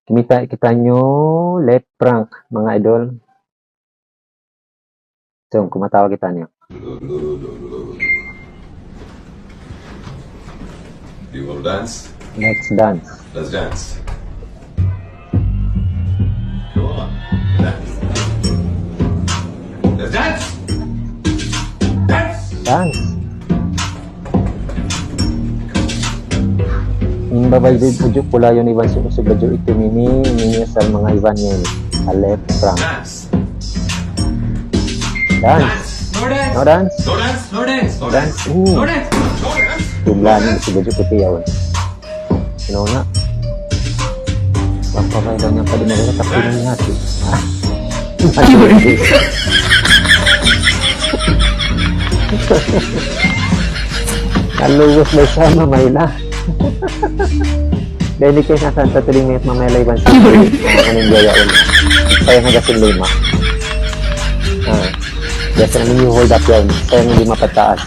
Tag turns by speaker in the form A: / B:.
A: Kita nyo, left prank, mga idol. So, kumatawa kita niyo.
B: Do you want to dance?
A: Let's dance.
B: Let's dance. Come on, dance. Let's dance! Dance!
A: Dance. Yung babay din po pula yun Ivan sa badyo ito mini sa mga Ivan yan. A left prank.
B: Dance!
A: Dance.
B: No dance!
A: No dance?
B: No dance! No dance! No dance!
A: Dance. Ooh.
B: No dance! No dance!
A: Tumlanin sa badyo puti yun. Ano nga? Papabay daw niya pa din na tapos niya hati. Naluwas ba siya mamayla? Dahil kayo nasan sa tuling may mamayla ibang sa manindaya ulit. Kaya magasin lima. Kasi namin yung hold up yun. Kaya hindi mapataas.